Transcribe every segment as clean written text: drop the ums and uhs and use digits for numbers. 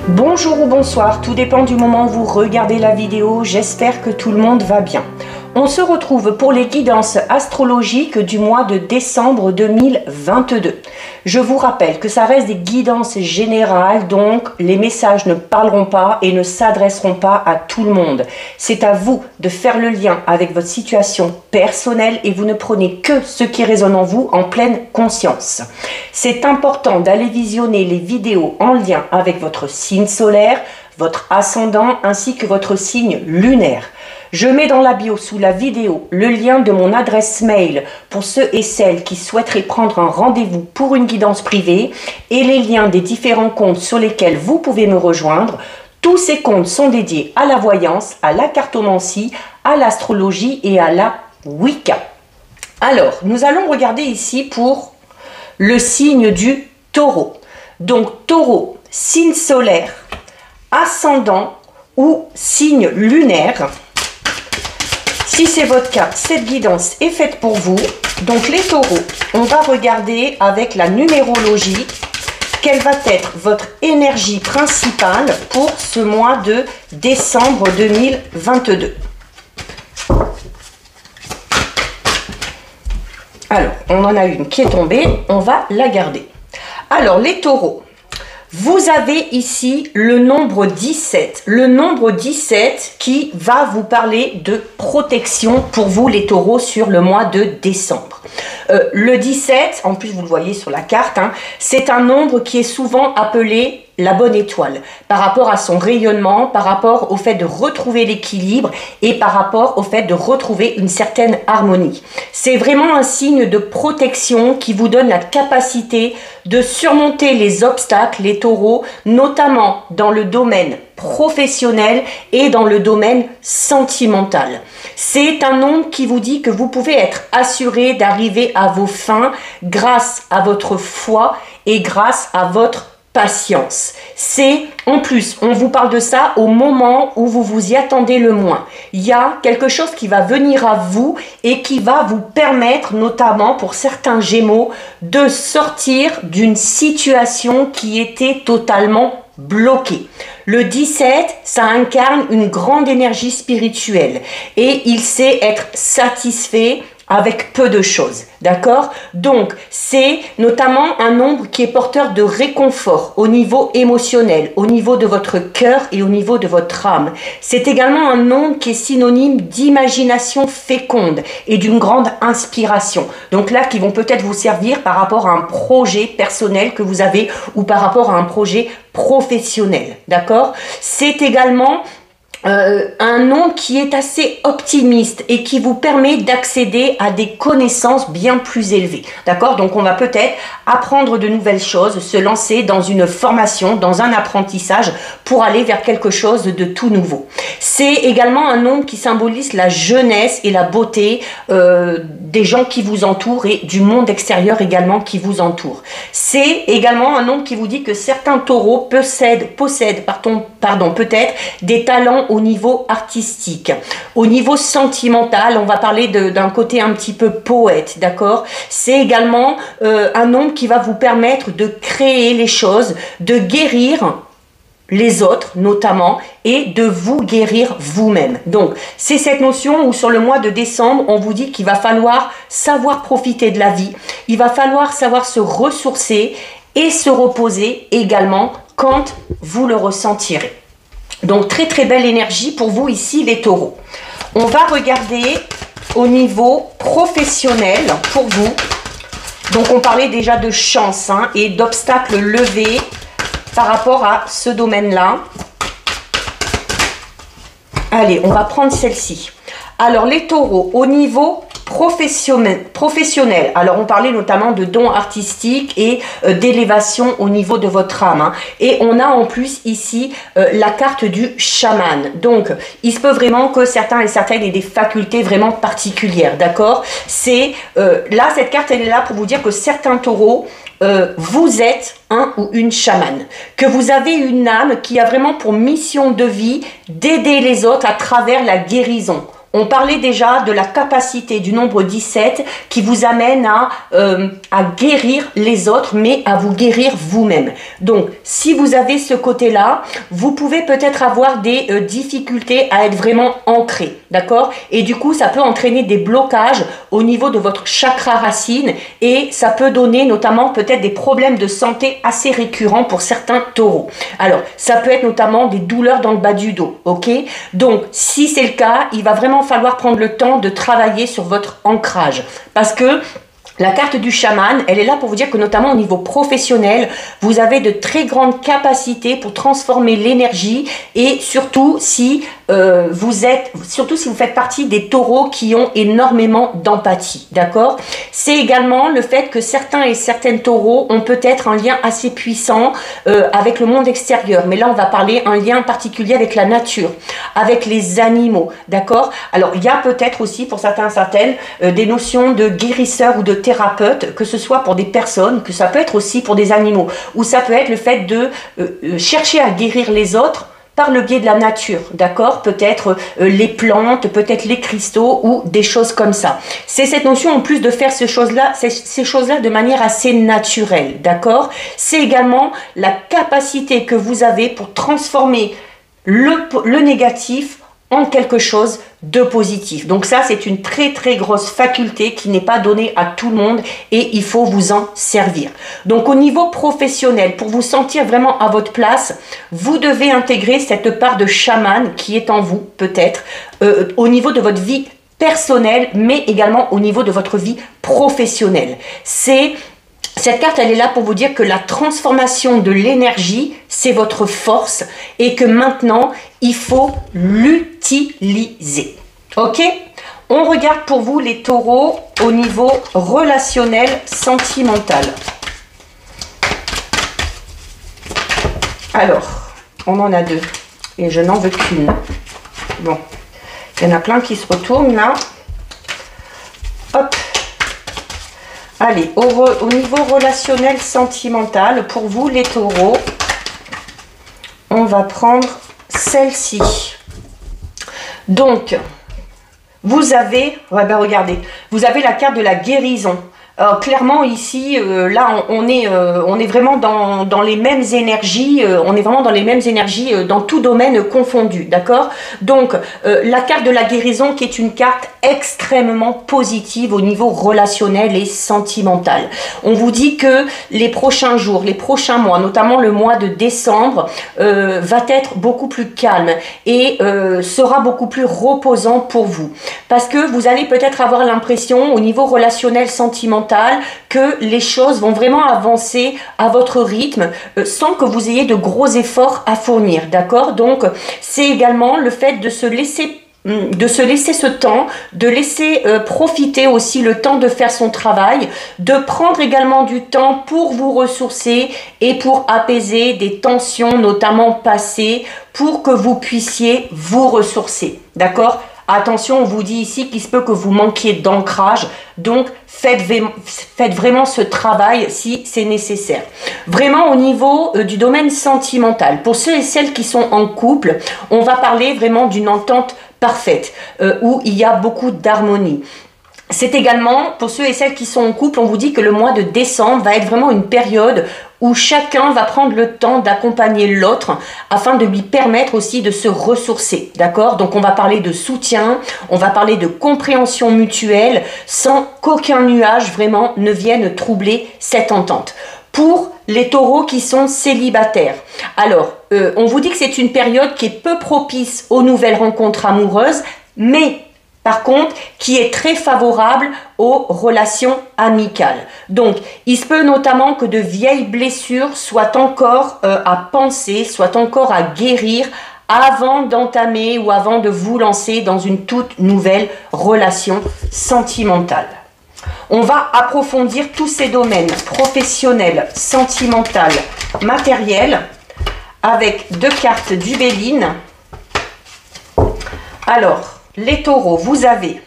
Bonjour ou bonsoir, tout dépend du moment où vous regardez la vidéo, j'espère que tout le monde va bien. On se retrouve pour les guidances astrologiques du mois de décembre 2022. Je vous rappelle que ça reste des guidances générales, donc les messages ne parleront pas et ne s'adresseront pas à tout le monde. C'est à vous de faire le lien avec votre situation personnelle et vous ne prenez que ce qui résonne en vous en pleine conscience. C'est important d'aller visionner les vidéos en lien avec votre signe solaire, votre ascendant ainsi que votre signe lunaire. Je mets dans la bio sous la vidéo le lien de mon adresse mail pour ceux et celles qui souhaiteraient prendre un rendez-vous pour une guidance privée et les liens des différents comptes sur lesquels vous pouvez me rejoindre. Tous ces comptes sont dédiés à la voyance, à la cartomancie, à l'astrologie et à la Wicca. Alors, nous allons regarder ici pour le signe du taureau. Donc, taureau, signe solaire, ascendant ou signe lunaire. Si c'est votre cas, cette guidance est faite pour vous. Donc les taureaux, on va regarder avec la numérologie quelle va être votre énergie principale pour ce mois de décembre 2022. Alors, on en a une qui est tombée, on va la garder. Alors les taureaux, vous avez ici le nombre 17. Le nombre 17 qui va vous parler de protection pour vous les taureaux sur le mois de décembre. Le 17, en plus vous le voyez sur la carte, c'est un nombre qui est souvent appelé la bonne étoile, par rapport à son rayonnement, par rapport au fait de retrouver l'équilibre et par rapport au fait de retrouver une certaine harmonie. C'est vraiment un signe de protection qui vous donne la capacité de surmonter les obstacles, les taureaux, notamment dans le domaine professionnel et dans le domaine sentimental. C'est un nombre qui vous dit que vous pouvez être assuré d'arriver à vos fins grâce à votre foi et grâce à votre patience. C'est, en plus, on vous parle de ça au moment où vous vous y attendez le moins. Il y a quelque chose qui va venir à vous et qui va vous permettre, notamment pour certains Gémeaux, de sortir d'une situation qui était totalement bloqué. Le 17, ça incarne une grande énergie spirituelle et il sait être satisfait avec peu de choses, d'accord? Donc, c'est notamment un nombre qui est porteur de réconfort au niveau émotionnel, au niveau de votre cœur et au niveau de votre âme. C'est également un nombre qui est synonyme d'imagination féconde et d'une grande inspiration. Donc là, qui vont peut-être vous servir par rapport à un projet personnel que vous avez ou par rapport à un projet professionnel, d'accord? C'est également un nombre qui est assez optimiste et qui vous permet d'accéder à des connaissances bien plus élevées. D'accord? Donc on va peut-être apprendre de nouvelles choses, se lancer dans une formation, dans un apprentissage pour aller vers quelque chose de tout nouveau. C'est également un nombre qui symbolise la jeunesse et la beauté des gens qui vous entourent et du monde extérieur également qui vous entoure. C'est également un nombre qui vous dit que certains taureaux possèdent peut-être des talents au niveau artistique. Au niveau sentimental, on va parler d'un côté un petit peu poète, d'accord? C'est également un nombre qui va vous permettre de créer les choses, de guérir les autres notamment et de vous guérir vous-même. Donc c'est cette notion où sur le mois de décembre on vous dit qu'il va falloir savoir profiter de la vie, il va falloir savoir se ressourcer et se reposer également quand vous le ressentirez. Donc très très belle énergie pour vous ici les taureaux. On va regarder au niveau professionnel pour vous. Donc on parlait déjà de chance et d'obstacles levés par rapport à ce domaine-là. Allez, on va prendre celle-ci. Alors les taureaux, au niveau professionnel, alors on parlait notamment de dons artistiques et d'élévation au niveau de votre âme. Et on a en plus ici la carte du chaman. Donc il se peut vraiment que certains et certaines aient des facultés vraiment particulières, d'accord? C'est là, cette carte elle est là pour vous dire que certains taureaux vous êtes un ou une chamane, que vous avez une âme qui a vraiment pour mission de vie d'aider les autres à travers la guérison. On parlait déjà de la capacité du nombre 17 qui vous amène à guérir les autres, mais à vous guérir vous-même. Donc, si vous avez ce côté-là, vous pouvez peut-être avoir des difficultés à être vraiment ancré, d'accord? Et du coup, ça peut entraîner des blocages au niveau de votre chakra racine et ça peut donner notamment peut-être des problèmes de santé assez récurrents pour certains taureaux. Alors, ça peut être notamment des douleurs dans le bas du dos, ok? Donc, si c'est le cas, il va vraiment falloir prendre le temps de travailler sur votre ancrage parce que la carte du chaman, elle est là pour vous dire que notamment au niveau professionnel, vous avez de très grandes capacités pour transformer l'énergie et surtout si vous faites partie des taureaux qui ont énormément d'empathie, d'accord? C'est également le fait que certains et certaines taureaux ont peut-être un lien assez puissant avec le monde extérieur, mais là on va parler un lien particulier avec la nature, avec les animaux, d'accord? Alors il y a peut-être aussi pour certains certaines des notions de guérisseur ou de thérapeute, que ce soit pour des personnes, que ça peut être aussi pour des animaux, ou ça peut être le fait de chercher à guérir les autres par le biais de la nature, d'accord? Peut-être les plantes, peut-être les cristaux ou des choses comme ça. C'est cette notion en plus de faire ces choses-là de manière assez naturelle, d'accord? C'est également la capacité que vous avez pour transformer le négatif en quelque chose de positif. Donc ça, c'est une très très grosse faculté qui n'est pas donnée à tout le monde et il faut vous en servir. Donc au niveau professionnel, pour vous sentir vraiment à votre place, vous devez intégrer cette part de chaman qui est en vous peut-être au niveau de votre vie personnelle, mais également au niveau de votre vie professionnelle. Cette carte, elle est là pour vous dire que la transformation de l'énergie, c'est votre force et que maintenant, il faut l'utiliser. Ok? On regarde pour vous les taureaux au niveau relationnel, sentimental. Alors, on en a deux et je n'en veux qu'une. Bon, il y en a plein qui se retournent là. Hop. Allez, au niveau relationnel sentimental, pour vous les taureaux, on va prendre celle-ci. Donc, vous avez, regardez, vous avez la carte de la guérison. Alors, clairement ici, là on est vraiment dans les mêmes énergies, dans tout domaine confondu, d'accord? Donc la carte de la guérison qui est une carte extrêmement positive au niveau relationnel et sentimental. On vous dit que les prochains jours, les prochains mois, notamment le mois de décembre, va être beaucoup plus calme et sera beaucoup plus reposant pour vous. Parce que vous allez peut-être avoir l'impression au niveau relationnel sentimental que les choses vont vraiment avancer à votre rythme sans que vous ayez de gros efforts à fournir, d'accord? Donc c'est également le fait de se laisser ce temps, de laisser profiter aussi le temps de faire son travail, de prendre également du temps pour vous ressourcer et pour apaiser des tensions notamment passées pour que vous puissiez vous ressourcer, d'accord? Attention, on vous dit ici qu'il se peut que vous manquiez d'ancrage, donc faites vraiment ce travail si c'est nécessaire. Vraiment au niveau du domaine sentimental, pour ceux et celles qui sont en couple, on va parler vraiment d'une entente parfaite, où il y a beaucoup d'harmonie. C'est également, pour ceux et celles qui sont en couple, on vous dit que le mois de décembre va être vraiment une période où chacun va prendre le temps d'accompagner l'autre afin de lui permettre aussi de se ressourcer, d'accord? Donc on va parler de soutien, on va parler de compréhension mutuelle sans qu'aucun nuage vraiment ne vienne troubler cette entente. Pour les taureaux qui sont célibataires, alors on vous dit que c'est une période qui est peu propice aux nouvelles rencontres amoureuses, mais par contre, qui est très favorable aux relations amicales. Donc, il se peut notamment que de vieilles blessures soient encore à penser, soient encore à guérir avant d'entamer ou avant de vous lancer dans une toute nouvelle relation sentimentale. On va approfondir tous ces domaines professionnels, sentimental, matériel, avec deux cartes du Béline. Alors, les taureaux, vous avez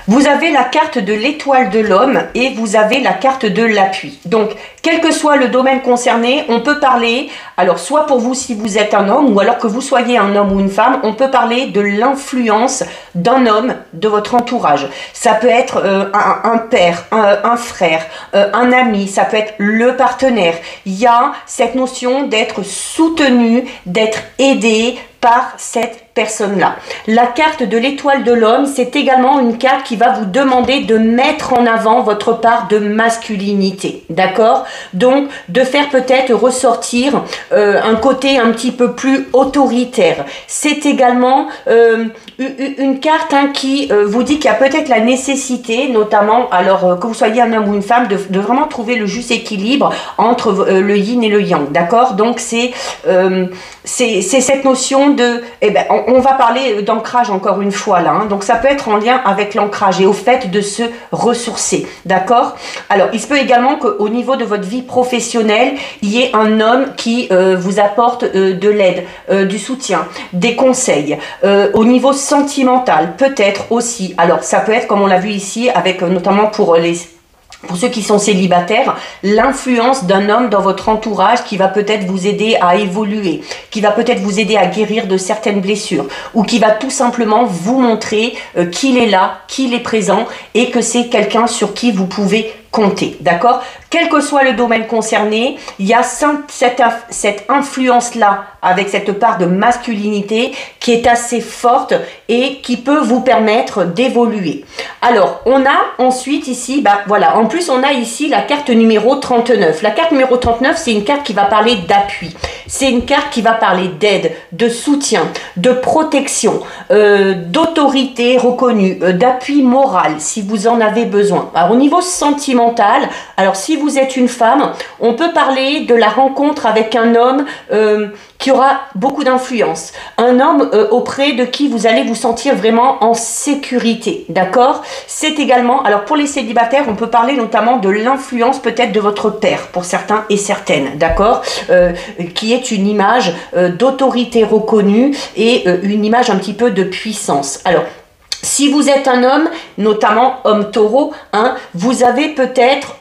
Vous avez la carte de l'étoile de l'homme et vous avez la carte de l'appui. Donc, quel que soit le domaine concerné, on peut parler, alors soit pour vous si vous êtes un homme ou alors que vous soyez un homme ou une femme, on peut parler de l'influence d'un homme de votre entourage. Ça peut être un père, un frère, un ami, ça peut être le partenaire. Il y a cette notion d'être soutenu, d'être aidé par cette personne-là. La carte de l'étoile de l'homme, c'est également une carte qui va vous demander de mettre en avant votre part de masculinité, d'accord? Donc, de faire peut-être ressortir un côté un petit peu plus autoritaire. C'est également une carte qui vous dit qu'il y a peut-être la nécessité, notamment, alors que vous soyez un homme ou une femme, de vraiment trouver le juste équilibre entre le yin et le yang, d'accord? Donc, c'est cette notion de, on va parler d'ancrage encore une fois là, donc ça peut être en lien avec l'ancrage et au fait de se ressourcer, d'accord? Alors, il se peut également qu'au niveau de votre vie professionnelle, il y ait un homme qui vous apporte de l'aide, du soutien, des conseils. Au niveau sentimental, peut-être aussi, alors ça peut être comme on l'a vu ici, avec notamment pour ceux qui sont célibataires, l'influence d'un homme dans votre entourage qui va peut-être vous aider à évoluer, qui va peut-être vous aider à guérir de certaines blessures, ou qui va tout simplement vous montrer qu'il est là, qu'il est présent, et que c'est quelqu'un sur qui vous pouvez compter, d'accord? Quel que soit le domaine concerné, il y a cette influence-là, avec cette part de masculinité qui est assez forte et qui peut vous permettre d'évoluer. Alors, on a ensuite ici, voilà, en plus on a ici la carte numéro 39. La carte numéro 39, c'est une carte qui va parler d'appui. C'est une carte qui va parler d'aide, de soutien, de protection, d'autorité reconnue, d'appui moral si vous en avez besoin. Alors, au niveau sentimental, alors si vous êtes une femme, on peut parler de la rencontre avec un homme qui aura beaucoup d'influence. Un homme auprès de qui vous allez vous sentir vraiment en sécurité, d'accord? C'est également, alors pour les célibataires, on peut parler notamment de l'influence peut-être de votre père, pour certains et certaines, d'accord? Qui est une image d'autorité reconnue et une image un petit peu de puissance. Alors, si vous êtes un homme, notamment homme taureau, vous avez peut-être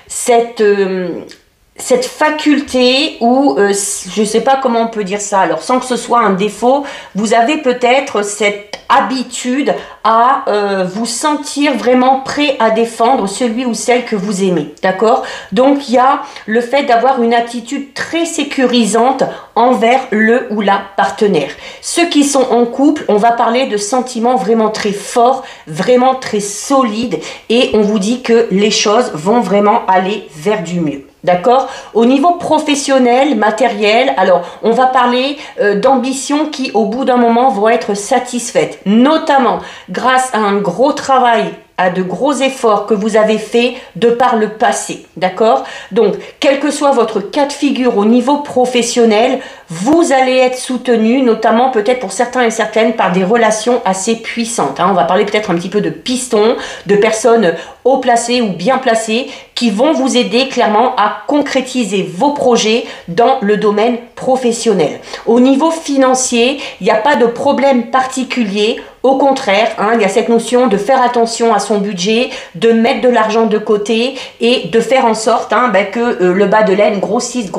cette faculté ou je ne sais pas comment on peut dire ça, alors sans que ce soit un défaut, vous avez peut-être cette habitude à vous sentir vraiment prêt à défendre celui ou celle que vous aimez, d'accord? Donc il y a le fait d'avoir une attitude très sécurisante envers le ou la partenaire. Ceux qui sont en couple, on va parler de sentiments vraiment très forts, vraiment très solides, et on vous dit que les choses vont vraiment aller vers du mieux. D'accord? Au niveau professionnel, matériel, alors on va parler d'ambitions qui au bout d'un moment vont être satisfaites, notamment grâce à un gros travail, à de gros efforts que vous avez fait de par le passé, d'accord? Donc, quel que soit votre cas de figure au niveau professionnel, vous allez être soutenu, notamment peut-être pour certains et certaines par des relations assez puissantes. On va parler peut-être un petit peu de pistons, de personnes haut placées ou bien placées qui vont vous aider clairement à concrétiser vos projets dans le domaine professionnel. Au niveau financier, il n'y a pas de problème particulier. Au contraire, il y a cette notion de faire attention à son budget, de mettre de l'argent de côté et de faire en sorte que le bas de laine grossisse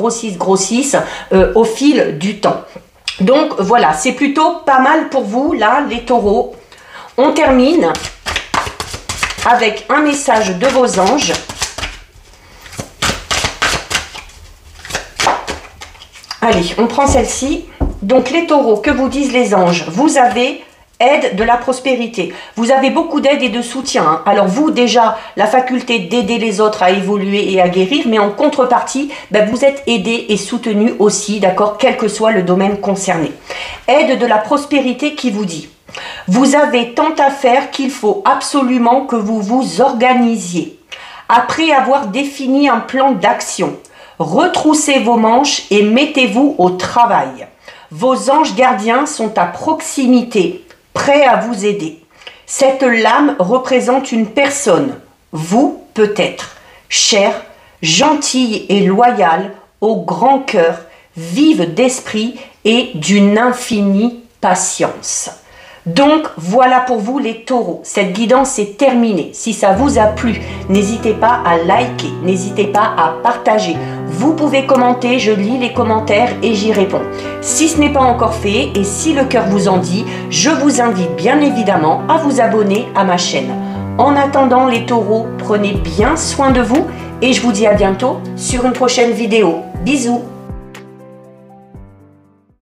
au fil du temps. Donc voilà, c'est plutôt pas mal pour vous, là, les taureaux. On termine avec un message de vos anges. Allez, on prend celle-ci. Donc les taureaux, que vous disent les anges? Vous avez aide de la prospérité. Vous avez beaucoup d'aide et de soutien. Alors vous, déjà, la faculté d'aider les autres à évoluer et à guérir, mais en contrepartie, vous êtes aidé et soutenu aussi, d'accord, quel que soit le domaine concerné. Aide de la prospérité qui vous dit: vous avez tant à faire qu'il faut absolument que vous vous organisiez. Après avoir défini un plan d'action, retroussez vos manches et mettez-vous au travail. Vos anges gardiens sont à proximité, prêts à vous aider. Cette lame représente une personne, vous peut-être, chère, gentille et loyale, au grand cœur, vive d'esprit et d'une infinie patience. Donc voilà pour vous les taureaux, cette guidance est terminée. Si ça vous a plu, n'hésitez pas à liker, n'hésitez pas à partager. Vous pouvez commenter, je lis les commentaires et j'y réponds. Si ce n'est pas encore fait et si le cœur vous en dit, je vous invite bien évidemment à vous abonner à ma chaîne. En attendant les taureaux, prenez bien soin de vous et je vous dis à bientôt sur une prochaine vidéo. Bisous!